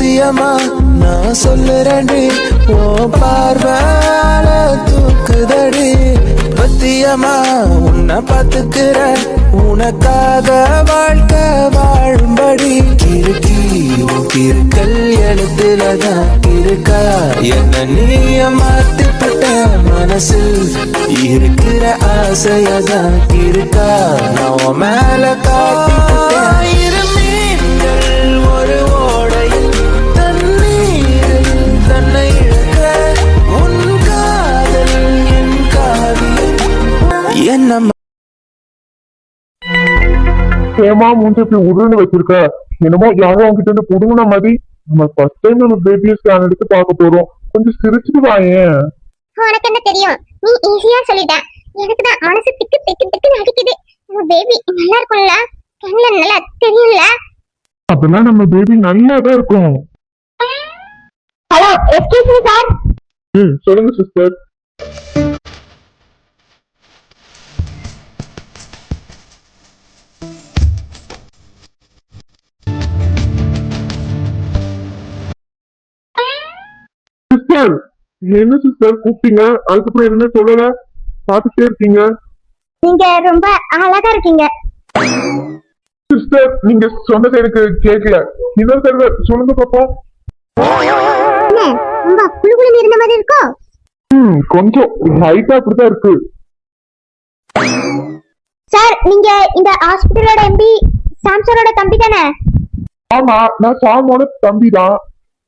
சத்தியமா நான் சொல்லுறேன்டி, ஓ பார்வால தூக்குதடி. பத்தியமா உன்னை பார்த்துக்கிற, உனக்காக வாழ்க்கை வாழும்படி. கிறுக்கி கிறுக்கல் எழுத்துலதான் இருக்கா, என்ன நீய மாத்திப்பட்ட மனசில் இருக்கிற ஆசையதான் இருக்கா. நான் மேல காட்டிப்பட்டேன் ஒரு ஓடையில் தண்ணீரில் தன்னை இழக்க. உன் காதல் என் காவியம் என்ன ஏமா மூஞ்சி இப்படி உருன்னு வச்சிருக்க? என்னமோ யாரும் அவங்கிட்ட இருந்து புடுங்கின மாதிரி. நம்ம ஃபர்ஸ்ட் டைம் நம்ம பேபியை ஸ்கேன் எடுத்து பார்க்க போறோம். கொஞ்சம் சிரிச்சுட்டு வாயேன். உனக்கு என்ன தெரியும்? நீ ஈஸியா சொல்லிட்ட. எனக்கு தான் மனசு திக்கு திக்கு திக்கு அடிக்குது. நம்ம பேபி நல்லா இருக்கும்ல? கண்ணுல நல்லா தெரியும்ல? அதெல்லாம் நம்ம பேபி நல்லாதான் இருக்கும். Hello, excuse me sir. சொல்லுங்க சிஸ்டர். சிஸ்டர் என்ன சிஸ்டர் கூப்பிட்டீங்க? அதுக்கப்புறம் என்ன சொல்லல, பாத்துட்டே இருக்கீங்க. நீங்க ரொம்ப அழகா இருக்கீங்க. சிஸ்டர் நீங்க சொன்னது எனக்கு கேட்கல. இன்னொரு தடவை சொல்லுங்க பாப்பா. ரொம்ப குளுகுளுன்னு இருந்த மாதிரி இருக்கோ? கொஞ்சம் லைட்டா அப்படிதான் இருக்கு. சார் நீங்க இந்த ஹாஸ்பிடலோட எம்பி சாம்சரோட தம்பி தானே? ஆமா, நான் சாமோட தம்பி தான்.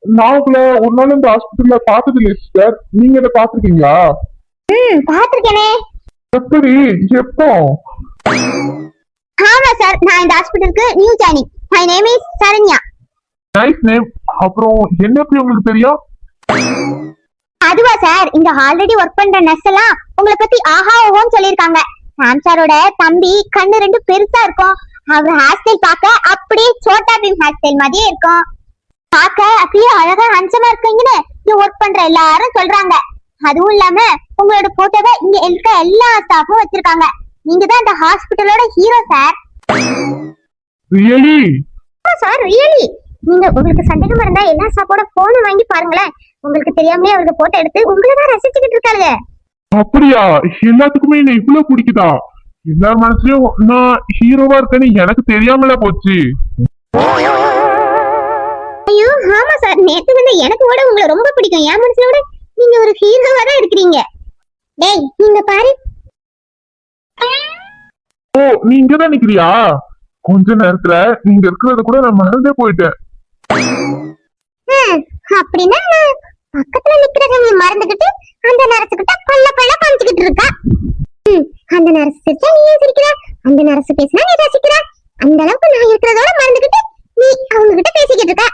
நான் உங்களை ஒரு நாள் இந்த ஹாஸ்பிட்டல்ல பார்த்தது இல்லை சிஸ்டர். நீங்க இதை பாத்துருக்கீங்களா? பாத்துருக்கேனே. எப்படி, எப்போ? ஆமா சார், நான் இந்த ஹாஸ்பிடலுக்கு new joining. My name is Saranya. Nice name. அப்புறம் என்ன எப்படி உங்களுக்கு தெரியும்? அதுவா சார், இங்க ஆல்ரெடி ஒர்க் பண்ற நர்ஸ் எல்லாம் உங்களை பத்தி ஆஹா ஓஹோன்னு சொல்லிருக்காங்க. சாம்சாரோட தம்பி கண்ணு ரெண்டு பெருசா இருக்கும். அவர் ஹேர் ஸ்டைல் பார்க்க அப்படியே சோட்டா பீம் ஹேர் ஸ்டைல் மாதிரியே இருக்கும். பார்க்க அப்படியே அழகா ஹன்சமா இருக்கீங்கன்னு இங்க ஒர்க் பண்ற எல்லாரும் சொல்றாங்க. அதுவும் இல்லாம உங்களோட போட்டோவை இங்க இருக்க எல்லா ஸ்டாஃபும் வச்சிருக்காங்க. நீங்க தான் இந்த ஹாஸ்பிட்டலோட hero sir. Really? Sir really. நீங்க உங்களுக்கு சந்தேகமா இருந்தா எல்லா ஸ்டாஃபோட போனை வாங்கி பாருங்களேன். உங்களுக்கு தெரியாமலே அவருக்கு போட்டோ எடுத்து உங்களை தான் ரசிச்சுக்கிட்டு இருக்காங்க. அப்படியா? எல்லாத்துக்குமே என்ன இவ்வளவு பிடிக்குதா? எல்லார் மனசுலயும் நான் ஹீரோவா இருக்கேன்னு எனக்கு தெரியாமல போச்சு. ஐயோ ஆமா சார், நேத்து வந்து எனக்கு கூட உங்களை ரொம்ப பிடிக்கும். என் மனசுல விட நீங்க ஒரு ஹீரோவா தான் இருக்கிறீங்க. டேய் நீங்க பாரு. ஓ நீ இங்கதான் நிக்கிறியா? கொஞ்ச நேரத்துல நீங்க இருக்கிறத கூட நான் மறந்தே போயிட்டேன். அப்படின்னா பக்கத்துல நிக்கிறத நீ மறந்துகிட்டு அந்த நரசுகிட்ட பல்ல பல்ல காமிச்சுக்கிட்டு இருக்கா. அந்த நரசு சிரிச்சா நீ சிரிக்கிற, அந்த நரசு பேசினா நீ ரசிக்கிற. அந்த அளவுக்கு நான் இருக்கிறதோட மறந்துகிட்டு நீ அவங்க கிட்ட பேசிக்கிட்டு இருக்க.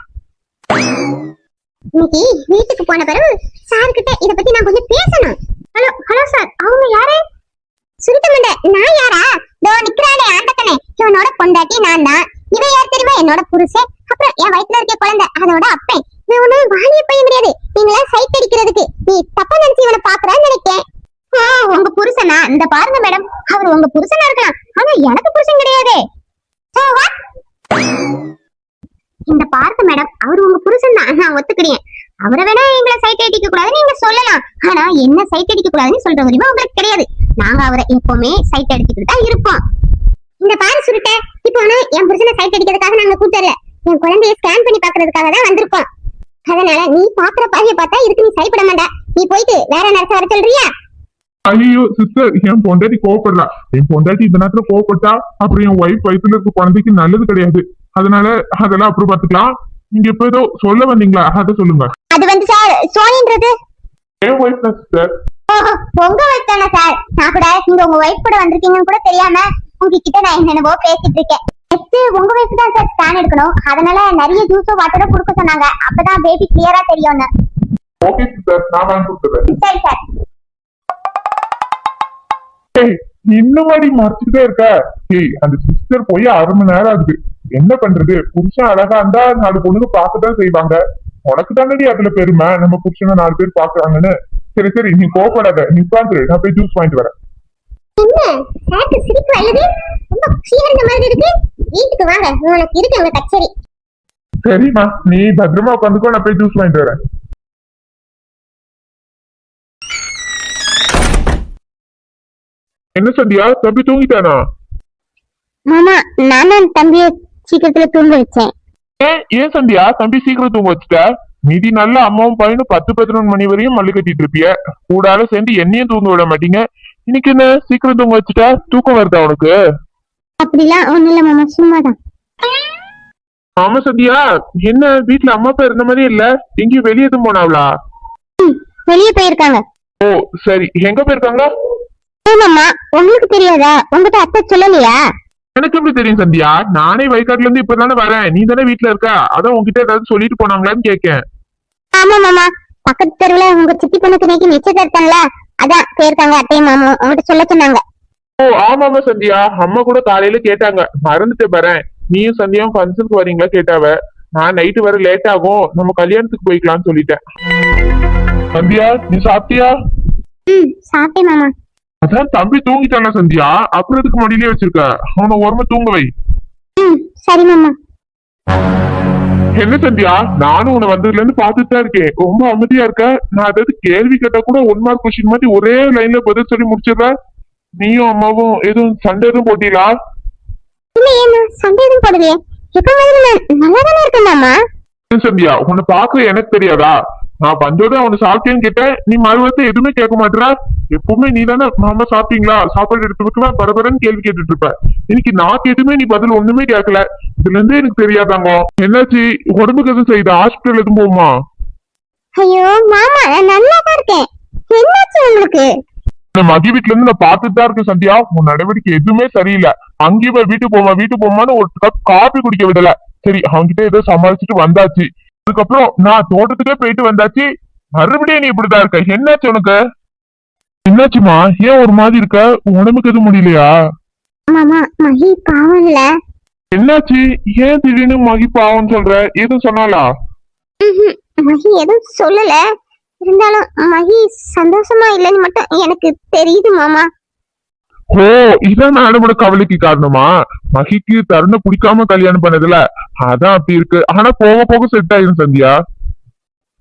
இன்னைக்கு வீட்டுக்கு போன பிறகு சார் கிட்ட இத பத்தி நான் கொஞ்சம் பேசணும். ஹலோ ஹலோ சார், அவங்க யாரு? சுருட்டமண்ட நான் யாரா? தோ நிக்கிறானே ஆண்டக்கனே, இவனோட பொண்டாட்டி நான் தான். இவன் யார் தெரியுமா? என்னோட புருஷன். அப்புறம் என் வயித்துல இருக்க குழந்தை அதோட அப்பன். நான் ஒண்ணு வாலிய பையன் கிடையாது. நீங்களா சைட் அடிக்கிறதுக்கு நீ தப்பா நினைச்சு இவனை பாக்குறான்னு நினைக்கேன். உங்க புருஷனா? இந்த பாருங்க மேடம், அவர் உங்க புருஷனா இருக்கலாம், ஆனா எனக்கு புருஷன் கிடையாது. இந்த பாருங்க மேடம், அவர் உங்க புருஷன் தான், நான் ஒத்துக்கிறேன். அவரை வேணா எங்களை சைட் அடிக்க கூடாதுன்னு நீங்க சொல்லலாம், ஆனா என்ன சைட் அடிக்க கூடாதுன்னு சொல்ற உரிமை உங்களுக்கு கிடையாது. நாங்க அவரை எப்பவுமே சைட் அடிச்சுட்டு தான் இருப்போம். இந்த பாரு சுருட்ட, இப்போ என் புருஷனை சைட் அடிக்கிறதுக்காக நாங்க கூட்டல, என் குழந்தைய ஸ்கேன் பண்ணி பாக்குறதுக்காக தான் வந்திருக்கோம். அதனால நீ பாக்குற பாவிய பார்த்தா இதுக்கு நீ சரிப்பட மாட்டா. நீ போயிட்டு வேற நர்ஸ வர சொல்றியா? ஐயோ சிஸ்டர், என் பொண்டாட்டி கோவப்படுறா. என் பொண்டாட்டி இந்த நேரத்துல கோவப்பட்டா அப்புறம் என் ஒய்ஃப் வயித்துல இருக்க குழந்தைக்கு நல்லது கிடையாது. அதனால அதெல்லாம் அப்புறம் பாத்துக்கலாம். நீங்க இப்ப ஏதோ சொல்ல வந்தீங்களா, அதை சொல்லுங்க. அது வந்து சார், சோனின்றது என் ஒய்ஃப் தான் சிஸ்டர். உங்க ஒய்ஃப் தானே சார்? நான் கூட நீங்க உங்க ஒய்ஃப் கூட வந்திருக்கீங்கன்னு கூட தெரியாம உங்ககிட்ட நான் என்னென்னவோ பேசிட்டு இருக்கேன். நெக்ஸ்ட் உங்க ஒய்ஃப் தான் சார் ஸ்கேன் எடுக்கணும். அதனால நிறைய ஜூஸோ வாட்டரோ கொடுக்க சொன்னாங்க. அப்பதான் பேபி கிளியரா தெரியும்னு. ஓகே சிஸ்டர், நான் வாங்கி கொடுத்துறேன். சரி சார். இன்னும் மாதிரி மறைச்சுக்கிட்டே இருக்க. அந்த சிஸ்டர் போய் 1/2 மணி நேரம் ஆகுது. என்ன பண்றது, புருஷன் அழகா இருந்தா 4 பொண்ணுங்க பார்க்கதான் செய்வாங்க. உனக்கு தானடி அதுல பெருமை, நம்ம புருஷனை 4 பேர் பாக்குறாங்கன்னு. சரி சரி, நீ கோவப்படாத, நீ உட்காந்துரு, நான் போய் ஜூஸ் வாங்கிட்டு வரேன். என்ன சார் சிரிப்பு வருது? ரொம்ப குஷியா இருந்த மாதிரி இருக்கு. வீட்டுக்கு வாங்க, உங்களுக்கு இருக்கு உங்க கச்சேரி. சரிம்மா, நீ பத்திரமா உட்காந்துக்கோ, நான் போய் ஜூஸ் வாங்கிட்டு வரேன். என்ன சந்தியா, தம்பி தூங்கிட்டானா? மாமா நானும் தம்பிய சீக்கிரத்துல தூங்க வச்சேன். ஏன் சந்தியா தம்பி சீக்கிரம் தூங்க வச்சுட்ட? மீதி நல்ல அம்மாவும் பையனும் 10-11 மணி வரையும் மல்லு கட்டிட்டு இருப்பிய, கூடால சேர்ந்து என்னையும் தூங்க விட மாட்டீங்க. இன்னைக்கு என்ன சீக்கிரம் தூங்க வச்சுட்ட? தூக்கம் வருதா உனக்கு? அப்படிலாம் ஒண்ணு இல்ல மாமா, சும்மாதான். ஆமா சந்தியா, என்ன வீட்டுல அம்மா அப்பா இருந்த மாதிரி இல்ல, எங்கேயும் வெளியே எதுவும் போனாவளா? வெளியே போயிருக்காங்க. ஓ சரி, எங்க போயிருக்காங்க? மாமா உங்களுக்கு தெரியாதா? உங்ககிட்ட அத்தை சொல்லலையா? எனக்கு எப்படி தெரியும் சந்தியா? நானே வயக்காட்டுல இருந்து இப்பதானே வரேன், நீ தானே வீட்டுல இருக்க, அதான் உங்ககிட்ட ஏதாவது சொல்லிட்டு போனாங்களான்னு கேட்கேன். ஆமா மாமா, பக்கத்து தெருவுல உங்க சித்தி பொண்ணுக்கு இன்னைக்கு நிச்சயதார்த்தம்ல, அதான் போயிருக்காங்க அத்தையும் மாமும், உங்ககிட்ட சொல்ல சொன்னாங்க. ஓ ஆமாமா சந்தியா, அம்மா கூட காலையில கேட்டாங்க, மறந்துட்டு வரேன், நீயும் சந்தியாவும் ஃபங்க்ஷனுக்கு வரீங்களா கேட்டாவ. நான் நைட்டு வர லேட் ஆகும், நம்ம கல்யாணத்துக்கு போய்க்கலாம்னு சொல்லிட்டேன். சந்தியா நீ சாப்பிட்டியா? சாப்பிட்டேன் மாமா. அதான் தம்பி தூங்கிட்டானா சந்தியா, அப்புறம் எதுக்கு மடியிலே வச்சிருக்க? அவனை ஓரமா தூங்க வை. சரி மாமா. என்ன சந்தியா, நானும் உன்னை வந்ததுல இருந்து பாத்துட்டு தான் இருக்கேன், ரொம்ப அமைதியா இருக்க. நான் அதாவது கேள்வி கேட்டா கூட 1 மார்க் கொஸ்டின் மாதிரி ஒரே லைன்ல பதில் சொல்லி முடிச்சிடுற. நீயும் அம்மாவும் எதுவும் சண்டை எதுவும் போட்டீங்களா? இல்ல ஏன்னா சண்டை எதுவும் போடுதே, எப்ப மாதிரி நல்லா தானே இருக்கேன் மாமா. சந்தியா உன்னை பாக்க எனக்கு தெரியாதா? நான் வந்தோட அவனை சாப்பிட்டேன்னு கேட்டேன், நீ மறுவார்த்தை எதுவுமே கேட்க மாட்டேற. எப்பவுமே நீ தானே மாமா சாப்பிட்டீங்களா, சாப்பாடு எடுத்து வைக்கலாம் பரபரன்னு கேள்வி கேட்டுட்டு இருப்ப. இன்னைக்கு நான் கேட்டுமே நீ பதில் ஒண்ணுமே கேட்கல, இதுல இருந்தே எனக்கு தெரியாதாங்க. என்னாச்சு, உடம்புக்கு எதுவும் செய்யுதா? ஹாஸ்பிட்டல் எதுவும் போகுமா? ஐயோ மாமா நான் நல்லா தான் இருக்கேன், என்னாச்சு உங்களுக்கு? மகி வீட்டுல இருந்து நான் பாத்துட்டு தான் இருக்கேன் சந்தியா, உன் நடவடிக்கை எதுவுமே சரியில்லை. அங்கேயும் வீட்டுக்கு போமான்னு ஒரு கப் காபி குடிக்க விடல. சரி அவன்கிட்ட ஏதோ சமாளிச்சுட்டு வந்தாச்சு, அதுக்கப்புறம் நான் தோட்டத்துக்கே போயிட்டு வந்தாச்சு, மறுபடியும் நீ இப்படிதான் இருக்க. என்னாச்சு உனக்கு? என்னாச்சுமா, ஏன் ஒரு மாதிரி இருக்க? உடம்புக்கு எதுவும் முடியலையா? மாமா மகி பாவம் இல்ல. என்னாச்சு, ஏன் திடீர்னு மகி பாவம் சொல்ற? எதுவும் சொன்னாலா? மகி எதுவும் சொல்லல, இருந்தாலும் மகி சந்தோஷமா இல்லைன்னு மட்டும் எனக்கு தெரியுது மாமா. ஓ இதான் நானோட கவலைக்கு காரணமா? மகிக்கு தருணை பிடிக்காம கல்யாணம் பண்ணதுல அதான் அப்படி இருக்கு. ஆனா போக போக செட் ஆயிரும் சந்தியா.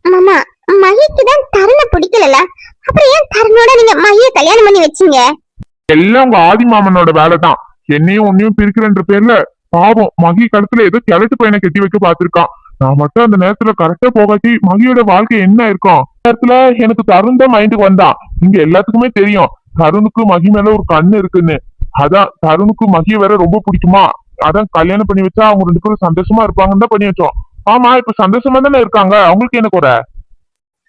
மாமா மகிக்கு தான் தருணை பிடிக்கல, அப்புறம் ஏன் தருணோட நீங்க மகிய கல்யாணம் பண்ணி வச்சீங்க? எல்லாம் உங்க ஆதி மாமனோட வேலை தான். என்னையும் உன்னையும் பிரிக்கிறன்ற பேர்ல பாவம் மகி கழுத்துல ஏதோ கிழட்டு பையனை கட்டி வைக்க பாத்திருக்கான். நான் மட்டும் அந்த நேரத்துல கரெக்டா போகாட்டி மகியோட வாழ்க்கை என்ன இருக்கும்? நேரத்துல எனக்கு தருண் தான் மைண்டுக்கு வந்தான். இங்க எல்லாத்துக்குமே தெரியும் தருணுக்கு மகி மேல ஒரு கண்ணு இருக்குன்னு. அதான் தருணுக்கு மகிய வேற ரொம்ப பிடிக்குமா, அதான் கல்யாணம் பண்ணி வச்சா அவங்க 2 பேரும் சந்தோஷமா இருப்பாங்கன்னு தான் பண்ணி வச்சோம். ஆமா இப்ப சந்தோஷமா தானே இருக்காங்க, அவங்களுக்கு என்ன குறை?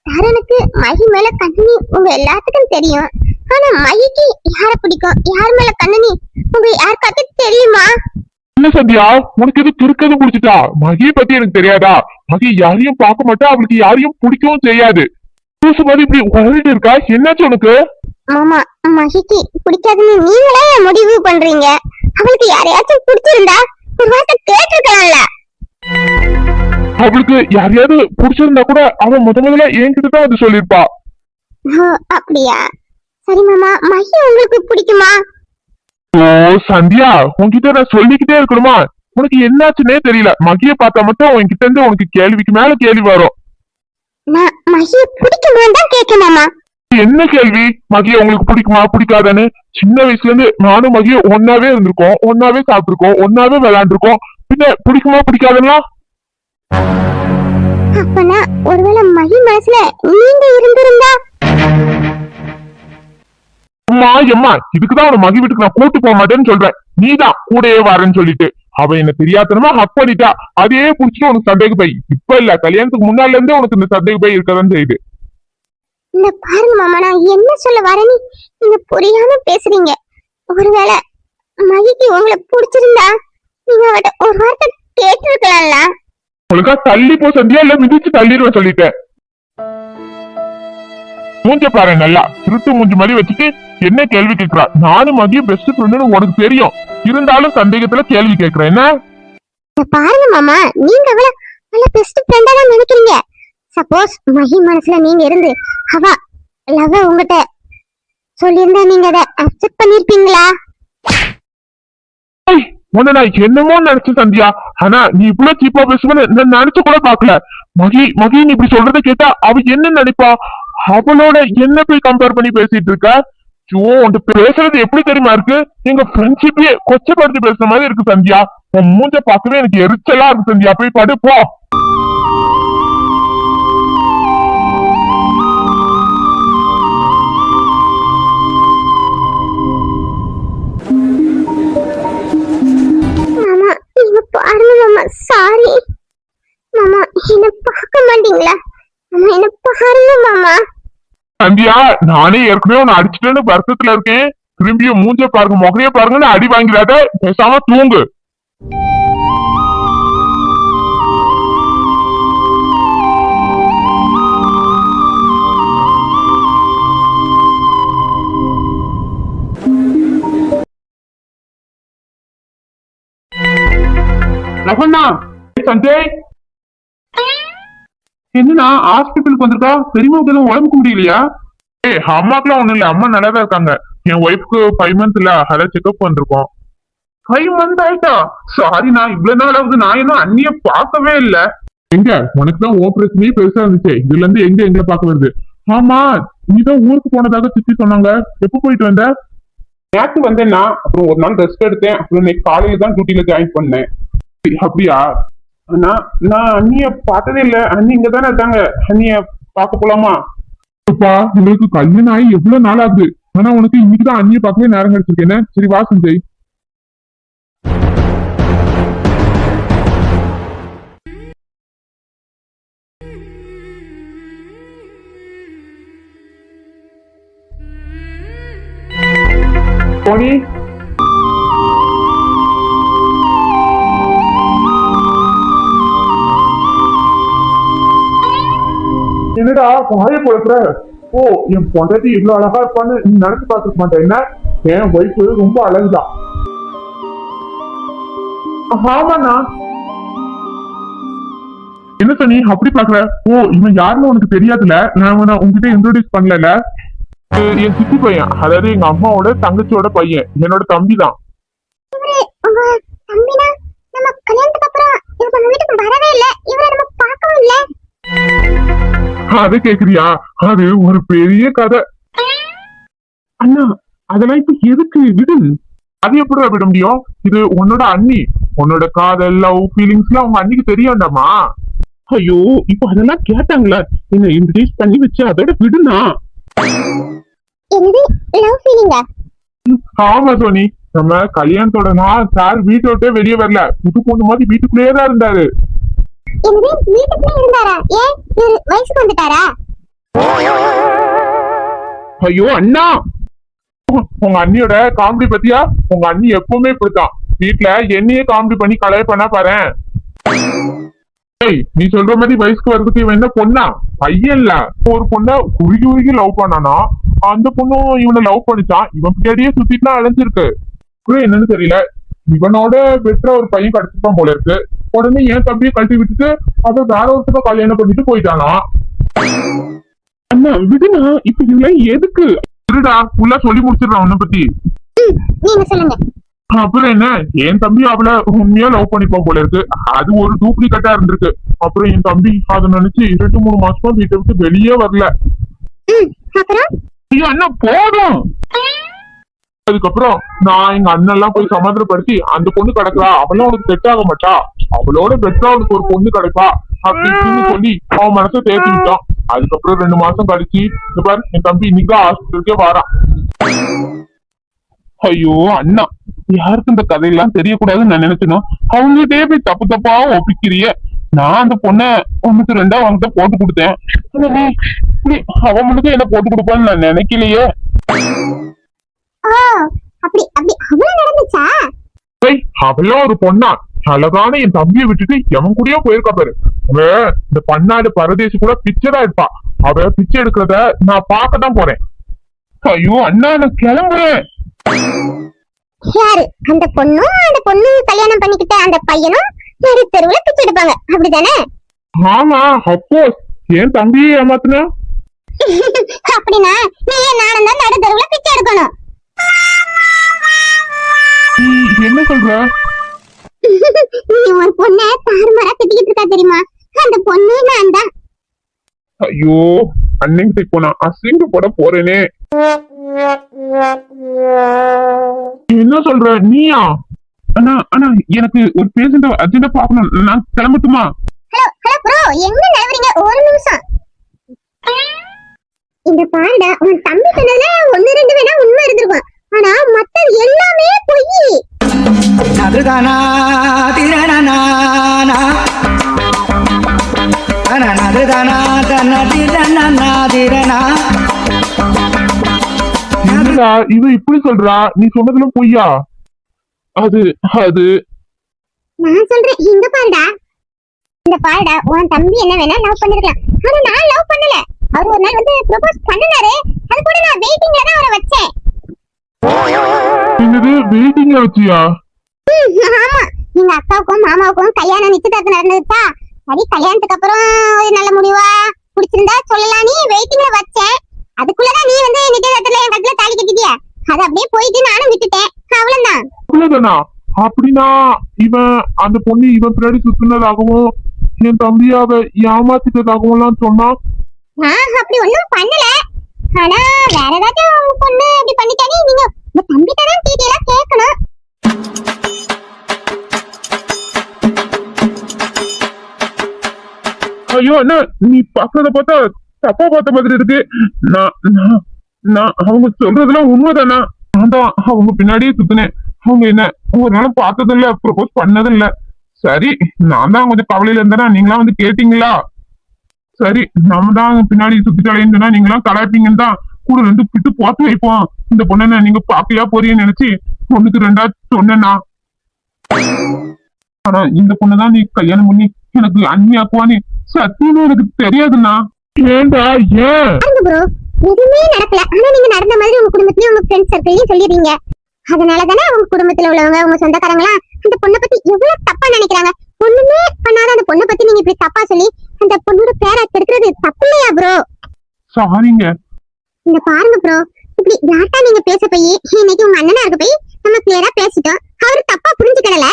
தருணுக்கு மகி மேல கண்ணி உங்க எல்லாத்துக்கும் தெரியும், ஆனா மகிக்கு யார பிடிக்கும், யார் மேல கண்ணனி உங்க யாருக்காவது தெரியுமா? என்ன சந்தியா, உனக்கு எது கிறுக்கது பிடிச்சிட்டா? மகியை பத்தி எனக்கு தெரியாதா? மகி யாரையும் பார்க்க மாட்டா, அவளுக்கு யாரையும் பிடிக்கவும் செய்யாது. புதுசு மாதிரி இப்படி உளறிட்டு இருக்கா, என்னாச்சு உனக்கு? மாமா மகிக்கு பிடிக்காதுன்னு நீங்களே முடிவு பண்றீங்க, அவளுக்கு யாரையாச்சும் பிடிச்சிருந்தா ஒரு வார்த்தை கேட்டிருக்கலாம்ல. அவளுக்கு யாரையாவது பிடிச்சிருந்தா கூட அவன் முதல்ல என்கிட்ட தான் அது சொல்லிருப்பா. அப்படியா? சரி மாமா, மகி உங்களுக்கு பிடிக்குமா? ஓ சந்தியா, உன்கிட்ட நான் சொல்லிக்கிட்டே இருக்கணுமா? உனக்கு என்னாச்சுன்னே தெரியல. மகிய பார்த்தா மட்டும் உன்கிட்ட இருந்து உனக்கு கேள்விக்கு மேல கேள்வி வரும். நான் மகிய பிடிக்குமான்னு தான் கேட்க மாமா. என்ன கேள்வி? மகிய உங்களுக்கு பிடிக்குமா பிடிக்காதான்னு? சின்ன வயசுல இருந்து நானும் மகிய ஒன்னாவே இருந்திருக்கோம், ஒன்னாவே சாப்பிட்டுருக்கோம், ஒன்னாவே விளையாண்டுருக்கோம். பின்ன பிடிக்குமா பிடிக்காதுன்னா? அப்பனா ஒருவேளை மகி மனசுல நீங்க இருந்திருந்தா? அம்மா எம்மா, இதுக்குதான் அவன மகி வீட்டுக்கு நான் கூட்டு போக மாட்டேன்னு சொல்றேன். நீதான் கூடயே வரேன்னு சொல்லிட்டு அவ என்ன தெரியாதனமா ஹக் பண்ணிட்டா. அதே புடிச்சிட்டு உனக்கு சந்தேக பை. இப்ப இல்ல, கல்யாணத்துக்கு முன்னால இருந்தே உனக்கு இந்த சந்தேக பை இருக்கதான் செய்யுது. இந்த பாருங்க மாமா, நான் என்ன சொல்ல வரேன்னு நீங்க புரியாம பேசுறீங்க. ஒருவேளை மகிக்கு உங்களை பிடிச்சிருந்தா நீங்க அவட்ட ஒரு வார்த்தை கேட்டிருக்கலாம்ல. உனக்கா தள்ளி போ சந்தியா, இல்ல மிதிச்சு தள்ளிடுவேன் சொல்லிட்டேன். மூஞ்ச பாரு, நல்லா திருட்டு மூஞ்சி மாதிரி வச்சுட்டு என்ன கேள்வி கேட்கிறா? நானும் மதியம் பெஸ்ட் ஃப்ரெண்டுன்னு உனக்கு தெரியும், இருந்தாலும் சந்தேகத்துல கேள்வி கேட்கிறேன் என்ன? பாருங்க மாமா, நீங்க அவள நல்ல பெஸ்ட் ஃப்ரெண்டா தான் நினைக்கிறீங்க. சப்போஸ் மகி மனசுல நீங்க இருந்து அவ லவ் உங்ககிட்ட சொல்லியிருந்தா நீங்க அதை அக்செப்ட் பண்ணிருப்பீங்களா? உன்னை நான் என்னமோ நினைச்சேன் சந்தியா. ஆனா நீ இவ்வளவு சீப்பா பேசுவேன்னு நான் நினைச்சு கூட பாக்கல. மகி நீ இப்படி சொல்றதை கேட்டா அவ என்ன நினைப்பா? அவளோட என்ன போய் கம்பேர் பண்ணி பேசிட்டு இருக்க? உன்ட்டு பேசுறது எப்படி தெரியுமா இருக்கு? எங்க ஃப்ரெண்ட்ஷிப்பே கொச்சப்படுத்தி பேசுற மாதிரி இருக்கு சந்தியா. உன் மூஞ்ச பார்க்கவே எனக்கு எரிச்சலா இருக்கு சந்தியா. போய் படு போ. மாமா இவ பாருங்க மாமா. சாரி மாமா, என்ன பார்க்க மாட்டீங்களா? மாமா என்ன பாருங்க மாமா. சந்தியா, நானே ஏற்கனவே உன்னை அடிச்சுட்டேன்னு வருத்தத்துல இருக்கேன். திரும்பியும் மூஞ்ச பாருங்க, முகைய பாருங்கன்னு அடி வாங்கிறாத. பேசாம தூங்கு. ரகுண்ணா, சஞ்சய் என்னண்ணா ஹாஸ்பிட்டலுக்கு வந்திருக்கா? பெரியமாவுக்கு எதுவும் உடம்புக்கு முடியலையா? அம்மாக்கெல்லாம் ஒண்ணும் இல்ல, அம்மா நல்லா தான் இருக்காங்க. என் ஒய்ஃப்க்கு 5 months இல்ல, அதான் செக்அப் வந்திருக்கோம். 5 months ஆயிட்டா? சாரிண்ணா, இவ்வளவு நாள் ஆகுது. நான் இன்னும் அண்ணிய பார்க்கவே இல்ல. எங்க உனக்கு தான் ஆபரேஷனே பெருசா இருந்துச்சு, இதுல இருந்து எங்களை பார்க்க வருது? ஆமா, நீதான் ஊருக்கு போனதாக சித்தி சொன்னாங்க. எப்ப போயிட்டு வந்த? நேற்று வந்தேன்னா, அப்புறம் ஒரு நாள் ரெஸ்ட் எடுத்தேன். அப்புறம் இன்னைக்கு காலையில தான் டியூட்டில ஜாயின் பண்ணேன். அப்படியா? நான் அண்ணிய பார்த்ததே இல்ல. அண்ணி இங்க தானே இருக்காங்க. அண்ணிய பார்க்க போலாமா? உங்களுக்கு கல்யாணம் ஆகி எவ்வளவு நாள் ஆகுது. ஆனா உனக்கு இன்னைக்குதான் அண்ணிய பார்க்கவே நேரம் கிடைச்சிருக்கேன். சரி வா சஞ்சய். போனி என்னடா வாய பொழுப்புற? ஓ, என் பொண்டாட்டி இவ்வளவு அழகா இருப்பான்னு நீ நினைச்சு பார்த்துக்க மாட்டேன். என்ன, என் ஒய்ஃபு ரொம்ப அழகுதான். ஆமாண்ணா. என்ன சொன்னி அப்படி பாக்குற? ஓ, இவன் யாருன்னு உனக்கு தெரியாதுல? நான் உங்ககிட்ட இன்ட்ரோடியூஸ் பண்ணல. என் சித்தி பையன், அதாவது எங்க அம்மாவோட தங்கச்சியோட பையன், என்னோட தம்பி தான். அது கேக்குறியா? அது ஒரு பெரிய கதை. அண்ணா, அதெல்லாம் இப்ப எதுக்கு? விடு. அது எப்படி விட முடியும்? இது உன்னோட அண்ணி. உன்னோட காதல், லவ், ஃபீலிங்ஸ் எல்லாம் உங்க அண்ணிக்கு தெரியாண்டாமா? ஐயோ, இப்ப அதெல்லாம் கேட்டாங்களா? என்ன இன்ட்ரடியூஸ் பண்ணி வச்சு அதோட விடுனா? ஆமா சோனி, நம்ம கல்யாணத்தோட நாள் சார் வீட்டை விட்டே வெளியே வரல. புது பொண்ணு மாதிரி வீட்டுக்குள்ளேயே தான் இருந்தாரு. ஐயோ அண்ணா, உங்க அண்ணியோட காமெடி பத்தியா? உங்க அண்ணி எப்பவுமே இப்படித்தான். வீட்டுல என்னையே காமெடி பண்ணி கலைய பண்ணா பாரு. நீ சொல்ற மாதிரி வயசுக்கு வர்றதுக்கு இவன் என்ன பொண்ணா? பையன் இல்ல. ஒரு பொண்ண உருகி லவ் பண்ணானா, அந்த பொண்ணும் இவனை லவ் பண்ணிச்சான். இவன் பின்னாடியே சுத்திட்டு அலைஞ்சிருக்கு. என்னன்னு தெரியல. இவனோட பெற்ற ஒரு பையன் கிடைச்சிருப்பான் போல இருக்கு. உடனே என் தம்பியை கழட்டி விட்டுட்டு அதை வேற ஒருத்தர் கல்யாணம் பண்ணிட்டு போயிட்டானா? அண்ணா விடுனா, இப்ப இதெல்லாம் எதுக்கு? இருடா, ஃபுல்லா சொல்லி முடிச்சிடறான் உன்னை பத்தி. அப்புறம் என்ன, என் தம்பி அவளை உண்மையா லவ் பண்ணிப்பான் போல இருக்கு. அது ஒரு டூப்ளிகேட்டா இருந்திருக்கு. அப்புறம் என் தம்பி அதை நினைச்சு 2-3 மாசமா வீட்டை விட்டு வெளியே வரல. ஐயோ அண்ணா போதும். அதுக்கப்புறம் நான் எங்க அண்ணன் எல்லாம் போய் சமாதானப்படுத்தி, அந்த பொண்ணு கிடக்குறா, அவளும் உனக்கு செட் ஆக மாட்டா, அவளோட பெட்டரா அவனுக்கு ஒரு பொண்ணு கிடைப்பா அப்படின்னு சொல்லி அவன் மனசை தேர்த்தி விட்டான். அதுக்கப்புறம் 2 மாசம் கழிச்சு இந்த பாரு, என் தம்பி இன்னைக்குதான் ஹாஸ்பிட்டலுக்கே வாரான். ஐயோ அண்ணா, யாருக்கு இந்த கதையெல்லாம் தெரியக்கூடாதுன்னு நான் நினைச்சனும். அவங்ககிட்டயே போய் தப்பு தப்பா ஒப்பிக்கிறிய. நான் அந்த பொண்ணை 1-2 அவன்கிட்ட போட்டு கொடுத்தேன். அவன் மட்டும் என்ன போட்டு கொடுப்பான்னு நான் நினைக்கலையே. அவளும் ஒரு பொண்ணா? அழகான என் தம்பியை விட்டுட்டு எவன் கூடயோ போயிருக்கா பாரு. அவ இந்த பன்னாடு பரதேசி கூட பிச்சைதான் இருப்பா. அவ பிச்சை எடுக்கிறத நான் பார்க்கத்தான் போறேன். ஐயோ அண்ணா, நான் கிளம்புறேன். யாரு அந்த பொண்ணு கல்யாணம் பண்ணிக்கிட்ட அந்த பையனும் நடு தெருவுல பிச்சை எடுப்பாங்க, அப்படிதானே? ஆமா, அப்போ என் தம்பியை ஏமாத்துன. அப்படின்னா நீ நானும் தான் நடு தெருவுல பிச்சை எடுக்கணும். என்ன சொல்ற? நீ ஒரு பொண்ண தாறுமாறா திட்டிக்கிட்டு இருக்கா தெரியுமா? அந்த பொண்ணு நான் தான். ஐயோ அன்னைக்கு இப்போ நான் அசிங்கப்பட போறேனே. என்ன சொல்ற நீயா? அண்ணா அண்ணா எனக்கு ஒரு பேஷண்ட் அர்ஜென்டா பாக்கணும், நான் கிளம்பட்டுமா? ஹலோ ஹலோ ப்ரோ, எங்க நிலவரீங்க? ஒரு நிமிஷம். இந்த பாருடா, உன் தம்பி சொன்னதுல ஒண்ணு ரெண்டு வேணா உண்மை இருந்திருக்கும், ஆனா மத்தது எல்லாமே பொய். நதுதானா திரணனா நதுதானா தன திரணனா திரணா. என்னடா இவ இப்படி சொல்றா? நீ சொன்னதுல பொய்யா? அது அது நான் சொல்றேன், இங்க பாருடா. இந்த பாருடா, உன் தம்பி என்ன வேணா லவ் பண்ணிருக்கலாம், ஆனா நான் லவ் பண்ணல. அவர் ஒரு நாள் வந்து ப்ரோபோஸ் பண்ணனாரு, அது கூட நான் வெயிட்டிங்ல தான் அவரை வச்சேன். என்னது வெயிட்டிங்ல வச்சியா? ஆமா, எங்க அக்காவுக்கும் மாமாவுக்கும் கல்யாணம் நிச்சயதார்த்தம் நடந்துச்சா, சரி கல்யாணத்துக்கு அப்புறம் ஒரு நல்ல முடிவா பிடிச்சிருந்தா சொல்லலாம் நீ வெயிட்டிங்ல வச்சேன். அதுக்குள்ளதான் நீ வந்து நிச்சயதார்த்தத்துல என் கழுத்துல தாலி கட்டிட்டியா, அது அப்படியே போயிட்டு நானும் விட்டுட்டேன், அவ்வளவுதான். அவ்வளவுதானா? அப்படின்னா இவன் அந்த பொண்ணு இவன் பின்னாடி சுத்தினதாகவும் என் தம்பியாவ ஏமாத்திட்டதாகவும் எல்லாம் சொன்னா? நான் அப்படி ஒண்ணும் பண்ணல, ஆனா வேற ஏதாச்சும் உங்க பொண்ணு அப்படி பண்ணிட்டானே, நீங்க உங்க தம்பிட்ட தான் டீடைலா கேட்கணும். ஐயோ என்ன நீ பாக்குறத பார்த்தா தப்பா பார்த்த மாதிரி இருக்கு. நான் நான் நான் அவங்க சொல்றதெல்லாம் உண்மைதானா? நான் தான் அவங்க பின்னாடியே சுத்தினேன். அவங்க என்ன ஒரு நாளும் பார்த்ததும் இல்ல, ப்ரொபோஸ் பண்ணதும் இல்ல. சரி நான் தான் கொஞ்சம் கவலையில இருந்தேனா, நீங்களா வந்து கேட்டீங்களா? சரி நம்ம தான் பின்னாடி சுத்திட்டாலேன்னு சொன்னா நீங்களாம் கலாய்ப்பீங்கன்னு தான் கூட ரெண்டு பிட்டு பார்த்து வைப்போம். இந்த பொண்ணை நீங்க பாக்கையா போறீன்னு நினைச்சு பொண்ணுக்கு ரெண்டா சொன்னேன்னா, ஆனா இந்த பொண்ணுதான் நீ கல்யாணம் பண்ணி எனக்கு அண்ணியாக்குவான்னு சத்தியமா எனக்கு தெரியாதுண்ணா. ஏண்டா ஏன்? ப்ரோ எதுவுமே நடக்கல, ஆனா நீங்க நடந்த மாதிரி உங்க குடும்பத்திலயும் உங்க ஃப்ரெண்ட்ஸ் சர்க்கிள்லயும் சொல்லிடுறீங்க. அதனாலதானே உங்க குடும்பத்துல உள்ளவங்க உங்க சொந்தக்காரங்களாம் அந்த பொண்ணை பத்தி எவ்வளவு தப்பா நினைக்கிறாங்க. ஒண்ணுமே பண்ணாத அந்த பொண்ணை பத்தி நீங்க இப்படி தப்பா சொல்லி அந்த பொண்ணோட பேரை கெடுக்கிறது தப்பு இல்லையா ப்ரோ? சாரிங்க. இந்த பாருங்க ப்ரோ, இப்படி யார்ட்டா நீங்க பேச போய் இன்னைக்கு உங்க அண்ணனா இருக்க போய் நம்ம கிளியரா பேசிட்டோம், அவரு தப்பா புரிஞ்சுக்கிடல,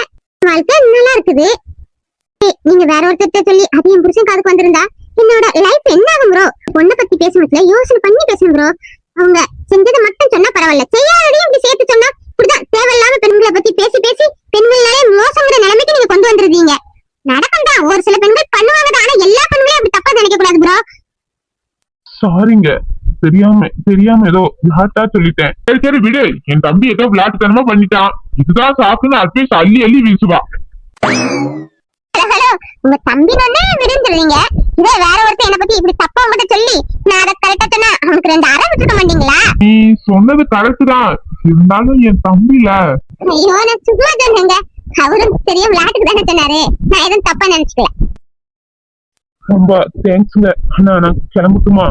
வாழ்க்கை நல்லா இருக்குது. நீங்க வேற ஒருத்தர்கிட்ட சொல்லி அது என் புருஷன் காதுக்கு வந்திருந்தா என்னோட லைஃப் என்ன ஆகும் ப்ரோ? பொண்ணை பத்தி பேசுறதுல யோசனை பண்ணி பேசணும் ப்ரோ. அவங்க செஞ்சதை மட்டும் சொன்னா பரவாயில்ல, செய்யாததையும் இப்படி சேர்த்து சொன்னா இப்படிதான் தேவையில்லாம பெண்களை பத்தி பேசி பேசி பெண்களாலே மோசங்கிற நிலைமைக்கு நீங்க கொண்டு வந்துருக்கீங்க. நடக்கும் தான், ஒரு சில பெண்கள் பண்ணுவாங்க தான், ஆனா எல்லா பெண்களையும் அப்படி தப்பா நினைக்க கூடாது ப்ரோ. சாரிங்க, தெரியாம ஏதோ விளாட்டா சொல்லிட்டேன். சரி சரி விடு, என் தம்பி ஏதோ விளாட்டுத்தனமா பண்ணிட்டான், இதுதான் சாக்குன்னு அட்வைஸ் அள்ளி அள்ளி வீசுவா. ஹலோ, உங்க தம்பி ஒண்ணே விடுன்னு சொல்றீங்க, இதே வேற ஒருத்தர் என்ன பத்தி இப்படி தப்பா மட்டும் சொல்லி நான் அதை கரெக்டா சொன்னா அவனுக்கு ரெண்டு அரை விட்டுருக்க மாட்டீங்களா? நீ சொன்னது கரெக்ட் தான், இருந்தாலும் என் தம்பில. ஐயோ நான் சும்மா சொன்னேங்க, அவரும் தெரியும் விளையாட்டுக்கு தானே சொன்னாரு, நான் எதுவும் தப்பா நினைச்சுக்கல. ரொம்ப தேங்க்ஸ்ங்க. நான் கிளம்பட்டுமா?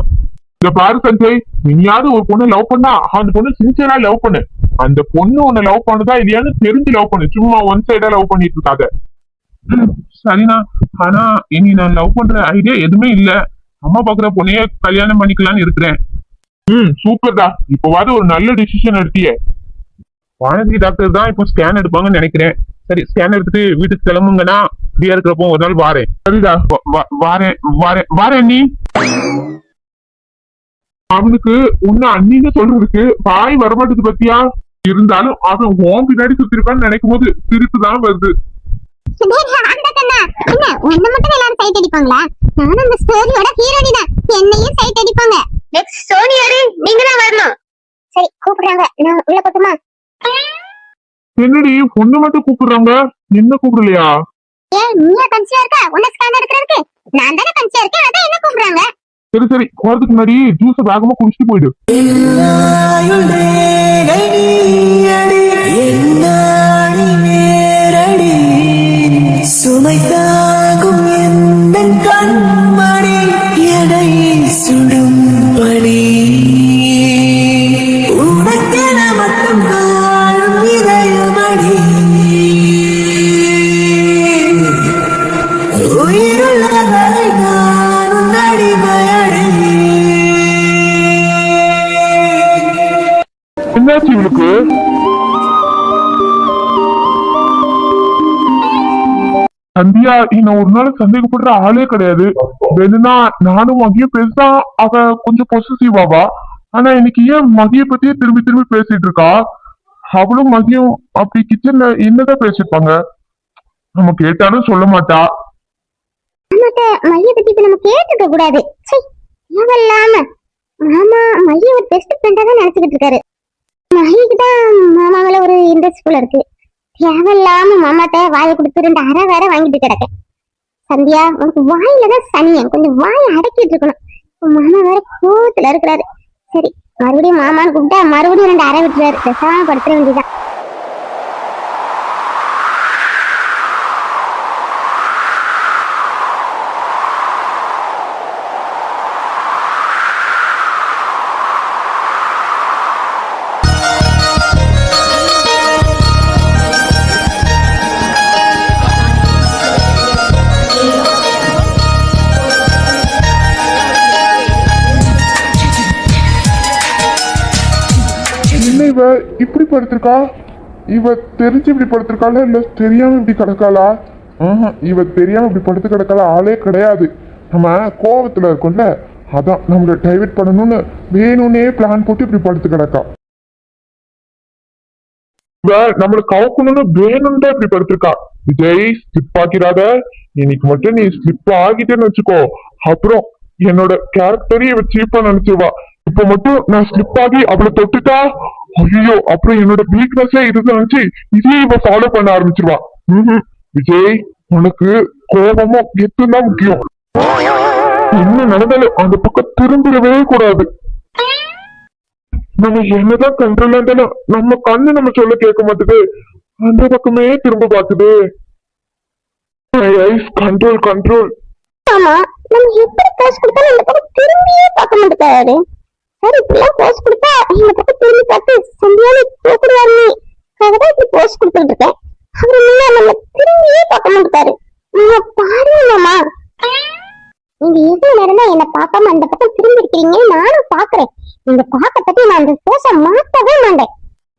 இந்த பாரு சஞ்சய், நீயாவது ஒரு பொண்ணு லவ் பண்ணா அந்த பொண்ணு சின்சியரா லவ் பண்ணு. அந்த பொண்ணு உன்னை லவ் பண்ணதா இல்லையான்னு தெரிஞ்சு லவ் பண்ணு, சும்மா ஒன் சைடா லவ் பண்ணிட்டு இருக்காத. சரிண்ணா, ஆனா இனி நான் லவ் பண்ற ஐடியா எதுவுமே இல்ல, அம்மா பாக்குற பொண்ணைய கல்யாணம் பண்ணிக்கலாம்னு இருக்கிறேன். சூப்பர்டா, இப்பவாது ஒரு நல்ல டிசிஷன் எடுத்தியே. வானதி டாக்டர் தான் இப்போ ஸ்கேன் எடுப்பாங்கன்னு நினைக்கிறேன். சரி ஸ்கேன் எடுத்துட்டு வீட்டுக்கு கிளம்புங்கன்னா ஃப்ரீயா இருக்கிறப்போ ஒரு நாள் வாரேன். சரிடா, வாரேன் நீ. அவனுக்கு உன்ன அண்ணின்னு சொல்றதுக்கு வாய் வரமாட்டது பத்தியா? இருந்தாலும் அவன் உன் பின்னாடி சுத்திருக்கான்னு நினைக்கும் போது சிரிப்பு தான் வருது. உன்னை மட்டும் எல்லாரும் சைட் அடிப்பாங்களா? நானும் அந்த ஸ்டோரியோட ஹீரோனி தான், என்னையும் சைட் அடிப்பாங்க. நெக்ஸ்ட் ஸ்டோரி யாரு? நீங்க தான் வரணும். சரி கூப்பிடுறாங்க, நான் உள்ள போட்டுமா? என்னடி பொண்ணு மட்டும் கூப்பிடுறாங்க, என்ன கூப்பிடலையா? ஏன் நீயா கன்சியா இருக்க? உன்னை ஸ்கேன் எடுக்கிறதுக்கு நான் தானே கன்சியா இருக்கேன், அதான் என்ன கூப்பிடுறாங்க. சரி சரி, போறதுக்கு முன்னாடி ஜூஸ் வேகமா குடிச்சிட்டு போயிடு. சுமைத்தாகும் எந்த கண்மணி எடை சுடும் பணி உனக்கென மட்டும் வாழும் இதயமணி உயிருள்ளவரை நானும் அடிமையடி. என்னாச்சு இவளுக்கு? சந்தியா என்ன ஒரு நாள் சந்தேகப்படுற ஆளே கிடையாது. வேணும்னா நானும் மகியும் பேசினா அவ கொஞ்சம் பொசிசிவாவா. ஆனா இன்னைக்கு ஏன் மகிய பத்தியே திரும்பி திரும்பி பேசிட்டு இருக்கா? அவளும் மகியும் அப்படி கிச்சன்ல என்னதான் பேசிருப்பாங்க? நம்ம கேட்டாலும் சொல்ல மாட்டா. அம்மாட்ட மைய பத்தி இப்ப நம்ம கேட்டுக்க கூடாது. சீ, தேவையில்லாம மாமா மைய ஒரு பெஸ்ட் ஃப்ரெண்டா தான் நினைச்சுக்கிட்டு இருக்காரு. மகிக்கு தான் மாமா மேல ஒரு இன்ட்ரெஸ்ட் போல இருக்கு. தேவையில்லாம மாமாட்ட வாயை கொடுத்து 2 அரை வேற வாங்கிட்டு கிடக்க. சந்தியா, உனக்கு வாயில தான் சனியன், கொஞ்சம் வாயை அடக்கிட்டு இருக்கணும். மாமா வேற கோவத்துல இருக்கிறாரு. சரி, மறுபடியும் மாமான்னு கூப்பிட்டா மறுபடியும் 2 அரை விட்டுறாரு. பேசாம படுத்துற வேண்டியதான். என்ன இவ இப்படி படுத்திருக்கா? இவ தெரிஞ்சு இப்படி படுத்திருக்காளா இல்ல தெரியாம இப்படி கிடக்காளா? இவ தெரியாம இப்படி படுத்து கிடக்காளா? ஆளே கிடையாது. நம்ம கோவத்துல இருக்கோம்ல, அதான் நம்மள டைவர்ட் பண்ணணும்னு வேணும்னே பிளான் போட்டு இப்படி படுத்து கிடக்கா. இவ நம்மள கவுக்கணும்னு வேணும்னு தான் இப்படி படுத்திருக்கா. விஜய், ஸ்லிப் ஆக்கிடாத. இன்னைக்கு மட்டும் நீ ஸ்லிப் ஆகிட்டேன்னு வச்சுக்கோ, அப்புறம் என்னோட கேரக்டரையே இவ சீப்பா நினைச்சிருவா. இப்ப மட்டும் நான் ஸ்லிப் ஆகி அவளை தொட்டுட்டா, ஐயோ, அப்புறம் என்னோட வீக்னஸே இதுதான் நினைச்சு இதே இவ ஃபாலோ பண்ண ஆரம்பிச்சிருவா. விஜய், உனக்கு கோபமும் கெத்தும் தான் முக்கியம். என்ன நடந்தாலும் அந்த பக்கம் திரும்பிடவே கூடாது. நம்ம என்னதான் கண்ட்ரோல் இருந்தாலும் நம்ம கண்ணு நம்ம சொல்ல கேட்க மாட்டுது, அந்த பக்கமே திரும்ப பாக்குது. Control control. ஆமா, நம்ம எப்படி போஸ் கொடுத்தாலும் இந்த பக்கம் திரும்பியே பார்க்க மாட்டேங்கிறாரு. சரி, இப்படிலாம் போஸ் கொடுத்தா இந்த பக்கம் திரும்பி பார்த்து சந்தியானு கூப்பிடுவாரு. அதுதான் இப்படி போஸ் கொடுத்துட்டு இருக்கேன். அவரு முன்ன நம்ம திரும்பியே பார்க்க மாட்டாரு. நீங்க பாருங்க மாமா, நீங்க எவ்வளவு நேரம் தான் என்ன பார்க்காம அந்த பக்கம் திரும்பி இருக்கிறீங்க, நானும் பாக்குறேன். நீங்க பார்க்க பத்தி நான் அந்த போஸ மாத்தவே மாட்டேன்.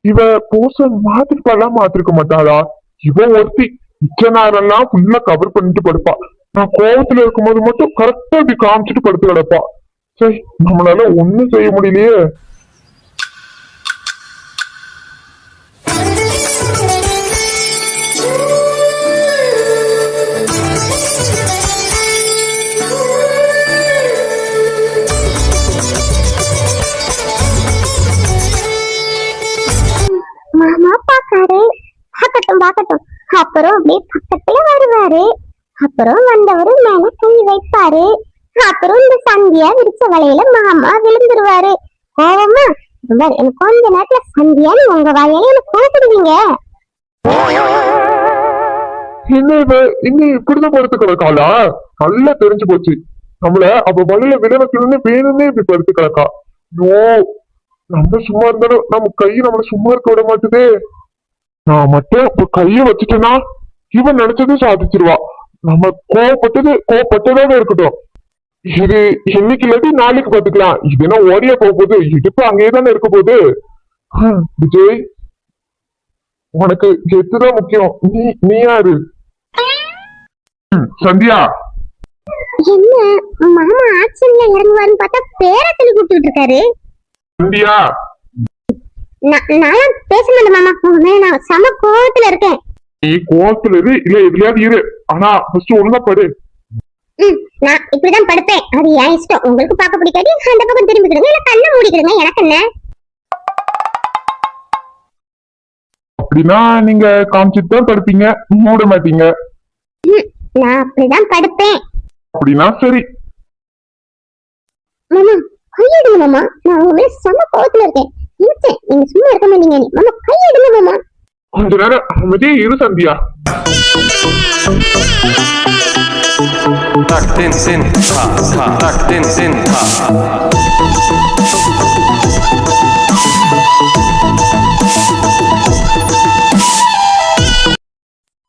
இவ போஸ மாத்திருப்பாலாம் மாத்திருக்க மாட்டாளா? இவ ஒருத்தி மிச்ச நேரம்லாம் ஃபுல்லா கவர் பண்ணிட்டு படுப்பா. நான் கோவத்துல இருக்கும்போது மட்டும் கரெக்டா இப்படி காமிச்சிட்டு படுத்து கிடப்பா. சரி, நம்மளால ஒண்ணும் செய்ய முடியலையே. மாமா பாக்காரு, பாக்கட்டும் பாக்கட்டும். அப்புறம் அப்படியே பக்கத்துல வருவாரு. அப்புறம் வந்தவரு மேல கை வைப்பாரு. அப்புறம் இந்த சந்தியா விரிச்ச வலையில மாமா விழுந்துருவாரு. கோவமா எனக்கு கொஞ்ச நேரத்துல சந்தியான்னு உங்க வாயால எனக்கு கோவப்படுவீங்க. என்ன இவ இன்னும் இப்படிதான் படுத்து கிடக்காளா? நல்லா தெரிஞ்சு போச்சு. நம்மள அவ வலையில விட வைக்கணும்னு வேணும்னே இப்படி படுத்து கிடக்கா. நோ, நம்ம சும்மா இருந்தாலும் நம்ம கையை நம்மள சும்மா இருக்க விட மாட்டுதே. நான் மட்டும் இப்ப கைய வச்சுட்டேன்னா இவன் நினைச்சதும் சாதிச்சிருவா. நம்ம கோவப்பட்டதாக இருக்கட்டும். இது இன்னைக்கு இல்லாட்டி நாளைக்கு பாத்துக்கலாம். இது என்ன ஓடியா போகுது? இடுப்பு அங்கேயே தானே இருக்க போகுது. விஜய், உனக்கு கெத்துதான் முக்கியம். நீ யாரு? சந்தியா, என்ன மாமா ஆக்ஷன்ல இறங்குவாருன்னு பார்த்தா பேரை சொல்லி கூப்பிட்டு இருக்காரு. சந்தியா, நான் பேச மாட்டேன் மாமா, உங்க மேல நான் சம கோவத்துல இருக்கேன். நீ கோவத்துல இரு, இல்ல எதுலயாவது இரு, ஆனா ஃபர்ஸ்ட் ஒழுங்கா படு. நான் இப்படிதான் படுப்பேன், அது என் இஷ்டம். உங்களுக்கு பார்க்க பிடிக்காது, அந்த பக்கம் திரும்பிக்கிடுங்க, இல்ல கண்ணை மூடிக்கிடுங்க, எனக்கு என்ன. அப்படின்னா நீங்க காமிச்சிட்டு தான் படுப்பீங்க, மூட மாட்டீங்க. நான் அப்படிதான் படுப்பேன். அப்படின்னா சரி. மாமா கையெடுங்க மாமா, நான் உங்க மேல சம கோவத்துல இருக்கேன். நினைச்சேன் நீங்க சும்மா இருக்க மாட்டீங்க. மாமா கையெடுங்க மாமா. கொஞ்ச நேரம் அமைதியே இரு Sandhya. Tak din sin ta ta tak din sin ta.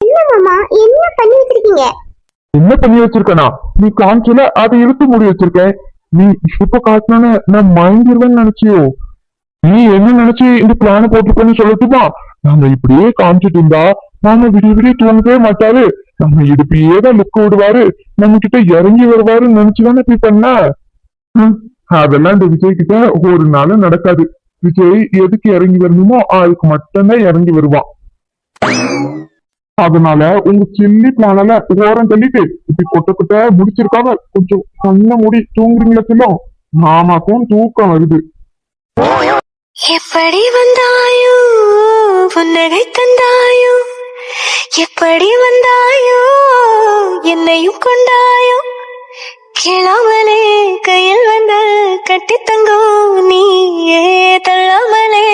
என்ன மாமா, என்ன பண்ணி வச்சிருக்கீங்க? என்ன பண்ணி வச்சிருக்கனா? நீ காமிச்சல அதை இழுத்து மூடி வச்சிருக்கேன். நீ இப்ப காட்டினானே நான் மயங்கிருவேன்னு நினைச்சியோ? நீ என்ன நினைச்சு இந்த பிளான போட்டுக்கன்னு சொல்லட்டுமா? நாங்க இப்படியே காமிச்சிட்டு இருந்தா மாமா விடிய விடிய தூங்கவே மாட்டாரு, நம்ம இடுப்பையே தான் லுக்கு விடுவாரு, நம்ம கிட்ட இறங்கி வருவாருன்னு நினைச்சுதானே இப்படி பண்ண. அதெல்லாம் இந்த விஜய் கிட்ட ஒரு நாளும் நடக்காது. விஜய் எதுக்கு இறங்கி வரணுமோ அதுக்கு மட்டும்தான் இறங்கி வருவான். அதனால உங்க சில்லி பிளானால ஓரம் தள்ளிட்டு இப்படி கொட்ட கொட்ட முடிச்சிருக்காம கொஞ்சம் கண்ண மூடி தூங்குறீங்களா செல்லும்? மாமாக்கும் தூக்கம் வருது. எப்படி வந்தாயோ புன்னகை தந்தாயோ, எப்படி வந்தாயோ என்னையும் கொண்டாயோ, கேளாமலே கையில் வந்து கட்டி தங்கோ நீயே, தள்ளாமலே